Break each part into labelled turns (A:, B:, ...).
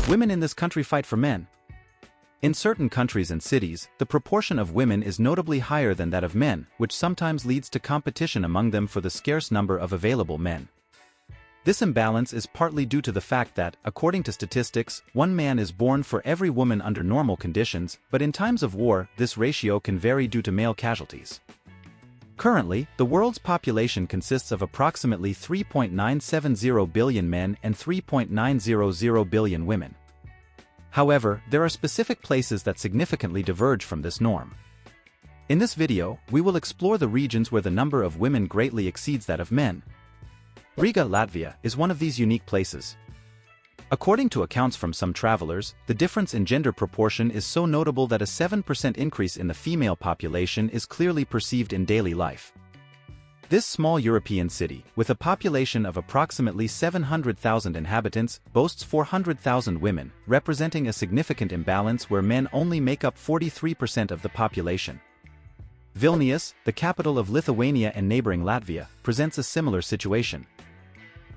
A: Women in this country fight for men. In certain countries and cities, the proportion of women is notably higher than that of men, which sometimes leads to competition among them for the scarce number of available men. This imbalance is partly due to the fact that, according to statistics, one man is born for every woman under normal conditions, but in times of war, this ratio can vary due to male casualties. Currently, the world's population consists of approximately 3.970 billion men and 3.900 billion women. However, there are specific places that significantly diverge from this norm. In this video, we will explore the regions where the number of women greatly exceeds that of men. Riga, Latvia, is one of these unique places. According to accounts from some travelers, the difference in gender proportion is so notable that a 7% increase in the female population is clearly perceived in daily life. This small European city, with a population of approximately 700,000 inhabitants, boasts 400,000 women, representing a significant imbalance where men only make up 43% of the population. Vilnius, the capital of Lithuania and neighboring Latvia, presents a similar situation.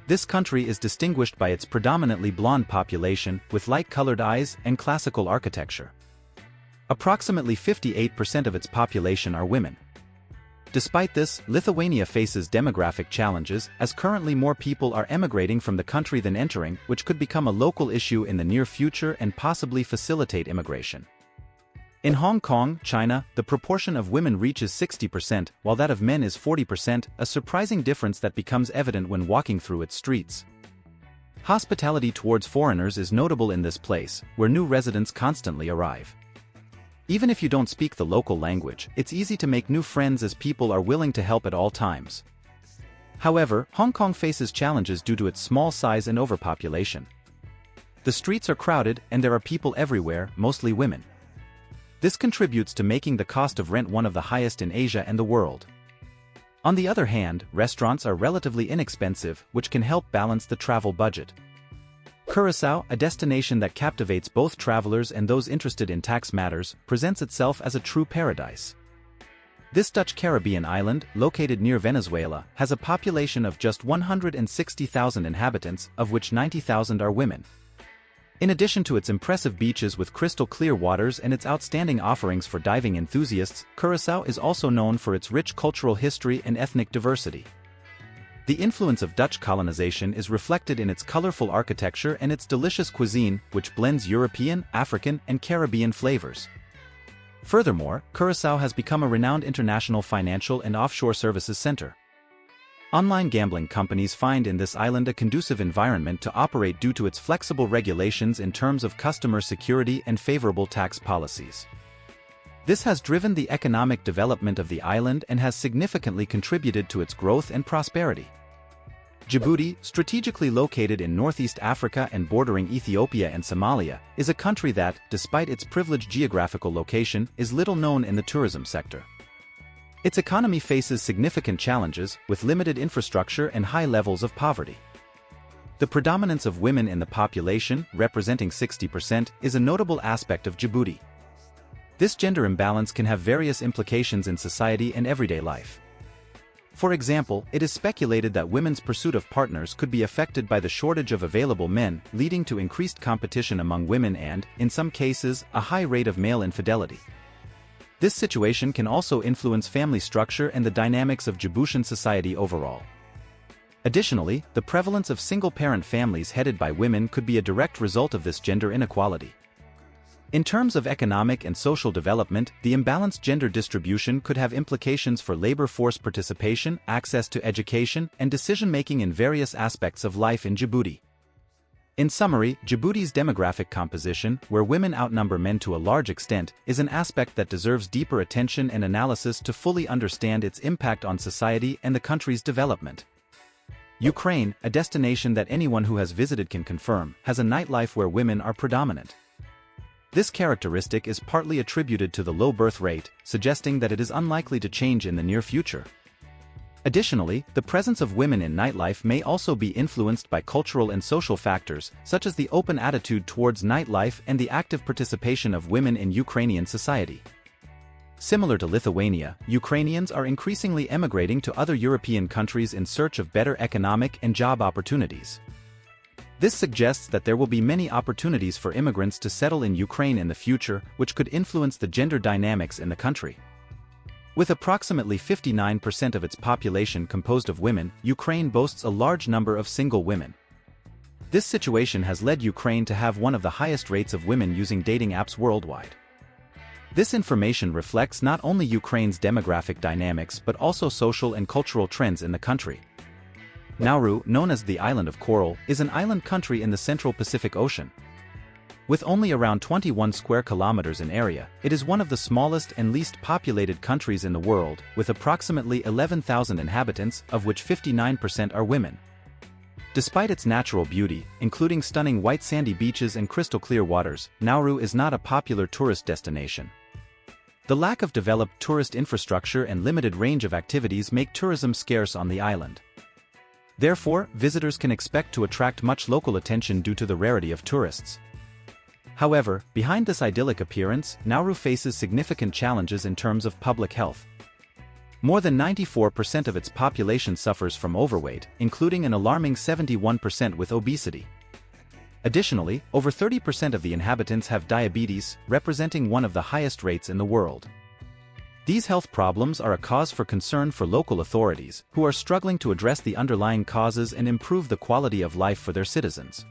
A: This country is distinguished by its predominantly blonde population, with light-colored eyes and classical architecture. Approximately 58% of its population are women. Despite this, Lithuania faces demographic challenges, as currently more people are emigrating from the country than entering, which could become a local issue in the near future and possibly facilitate immigration. In Hong Kong, China, the proportion of women reaches 60%, while that of men is 40%, a surprising difference that becomes evident when walking through its streets. Hospitality towards foreigners is notable in this place, where new residents constantly arrive. Even if you don't speak the local language, it's easy to make new friends as people are willing to help at all times. However, Hong Kong faces challenges due to its small size and overpopulation. The streets are crowded and there are people everywhere, mostly women. This contributes to making the cost of rent one of the highest in Asia and the world. On the other hand, restaurants are relatively inexpensive, which can help balance the travel budget. Curaçao, a destination that captivates both travelers and those interested in tax matters, presents itself as a true paradise. This Dutch Caribbean island, located near Venezuela, has a population of just 160,000 inhabitants, of which 90,000 are women. In addition to its impressive beaches with crystal-clear waters and its outstanding offerings for diving enthusiasts, Curaçao is also known for its rich cultural history and ethnic diversity. The influence of Dutch colonization is reflected in its colorful architecture and its delicious cuisine, which blends European, African, and Caribbean flavors. Furthermore, Curaçao has become a renowned international financial and offshore services center. Online gambling companies find in this island a conducive environment to operate due to its flexible regulations in terms of customer security and favorable tax policies. This has driven the economic development of the island and has significantly contributed to its growth and prosperity. Djibouti, strategically located in northeast Africa and bordering Ethiopia and Somalia, is a country that, despite its privileged geographical location, is little known in the tourism sector. Its economy faces significant challenges, with limited infrastructure and high levels of poverty. The predominance of women in the population, representing 60%, is a notable aspect of Djibouti. This gender imbalance can have various implications in society and everyday life. For example, it is speculated that women's pursuit of partners could be affected by the shortage of available men, leading to increased competition among women and, in some cases, a high rate of male infidelity. This situation can also influence family structure and the dynamics of Djiboutian society overall. Additionally, the prevalence of single-parent families headed by women could be a direct result of this gender inequality. In terms of economic and social development, the imbalanced gender distribution could have implications for labor force participation, access to education, and decision-making in various aspects of life in Djibouti. In summary, Djibouti's demographic composition, where women outnumber men to a large extent, is an aspect that deserves deeper attention and analysis to fully understand its impact on society and the country's development. Ukraine, a destination that anyone who has visited can confirm, has a nightlife where women are predominant. This characteristic is partly attributed to the low birth rate, suggesting that it is unlikely to change in the near future. Additionally, the presence of women in nightlife may also be influenced by cultural and social factors, such as the open attitude towards nightlife and the active participation of women in Ukrainian society. Similar to Lithuania, Ukrainians are increasingly emigrating to other European countries in search of better economic and job opportunities. This suggests that there will be many opportunities for immigrants to settle in Ukraine in the future, which could influence the gender dynamics in the country. With approximately 59% of its population composed of women, Ukraine boasts a large number of single women. This situation has led Ukraine to have one of the highest rates of women using dating apps worldwide. This information reflects not only Ukraine's demographic dynamics but also social and cultural trends in the country. Nauru, known as the Island of Coral, is an island country in the Central Pacific Ocean. With only around 21 square kilometers in area, it is one of the smallest and least populated countries in the world, with approximately 11,000 inhabitants, of which 59% are women. Despite its natural beauty, including stunning white sandy beaches and crystal-clear waters, Nauru is not a popular tourist destination. The lack of developed tourist infrastructure and limited range of activities make tourism scarce on the island. Therefore, visitors can expect to attract much local attention due to the rarity of tourists. However, behind this idyllic appearance, Nauru faces significant challenges in terms of public health. More than 94% of its population suffers from overweight, including an alarming 71% with obesity. Additionally, over 30% of the inhabitants have diabetes, representing one of the highest rates in the world. These health problems are a cause for concern for local authorities, who are struggling to address the underlying causes and improve the quality of life for their citizens.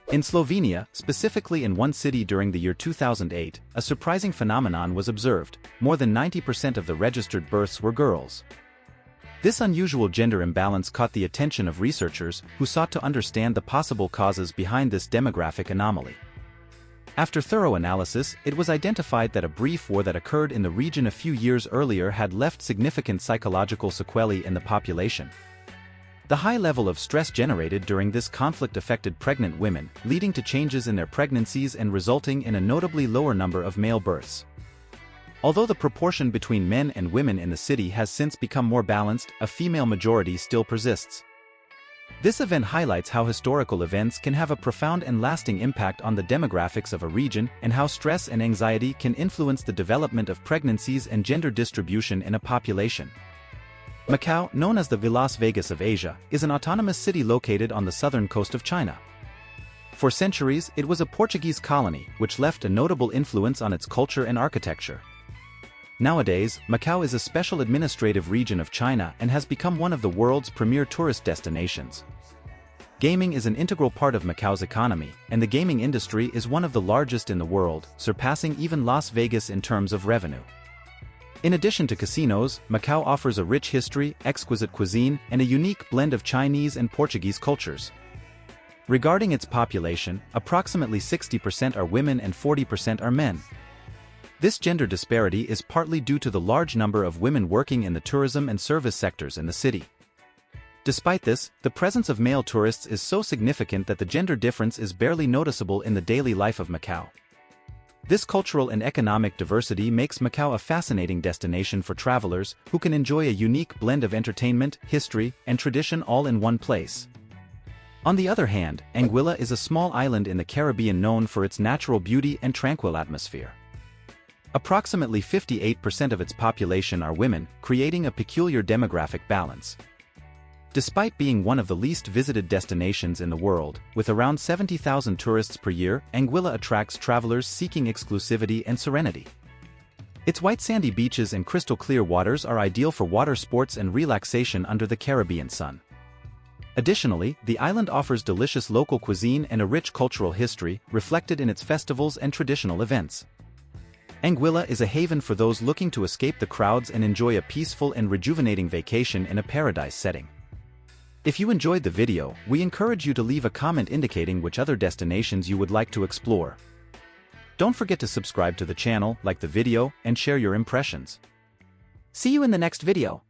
A: In Slovenia, specifically in one city during the year 2008, a surprising phenomenon was observed: more than 90% of the registered births were girls. This unusual gender imbalance caught the attention of researchers, who sought to understand the possible causes behind this demographic anomaly. After thorough analysis, it was identified that a brief war that occurred in the region a few years earlier had left significant psychological sequelae in the population. The high level of stress generated during this conflict affected pregnant women, leading to changes in their pregnancies and resulting in a notably lower number of male births. Although the proportion between men and women in the city has since become more balanced, a female majority still persists. This event highlights how historical events can have a profound and lasting impact on the demographics of a region and how stress and anxiety can influence the development of pregnancies and gender distribution in a population. Macau, known as the Las Vegas of Asia, is an autonomous city located on the southern coast of China. For centuries, it was a Portuguese colony, which left a notable influence on its culture and architecture. Nowadays, Macau is a special administrative region of China and has become one of the world's premier tourist destinations. Gaming is an integral part of Macau's economy, and the gaming industry is one of the largest in the world, surpassing even Las Vegas in terms of revenue. In addition to casinos, Macau offers a rich history, exquisite cuisine, and a unique blend of Chinese and Portuguese cultures. Regarding its population, approximately 60% are women and 40% are men. This gender disparity is partly due to the large number of women working in the tourism and service sectors in the city. Despite this, the presence of male tourists is so significant that the gender difference is barely noticeable in the daily life of Macau. This cultural and economic diversity makes Macau a fascinating destination for travelers who can enjoy a unique blend of entertainment, history, and tradition all in one place. On the other hand, Anguilla is a small island in the Caribbean known for its natural beauty and tranquil atmosphere. Approximately 58% of its population are women, creating a peculiar demographic balance. Despite being one of the least visited destinations in the world, with around 70,000 tourists per year, Anguilla attracts travelers seeking exclusivity and serenity. Its white sandy beaches and crystal-clear waters are ideal for water sports and relaxation under the Caribbean sun. Additionally, the island offers delicious local cuisine and a rich cultural history, reflected in its festivals and traditional events. Anguilla is a haven for those looking to escape the crowds and enjoy a peaceful and rejuvenating vacation in a paradise setting. If you enjoyed the video, we encourage you to leave a comment indicating which other destinations you would like to explore. Don't forget to subscribe to the channel, like the video, and share your impressions.
B: See you in the next video.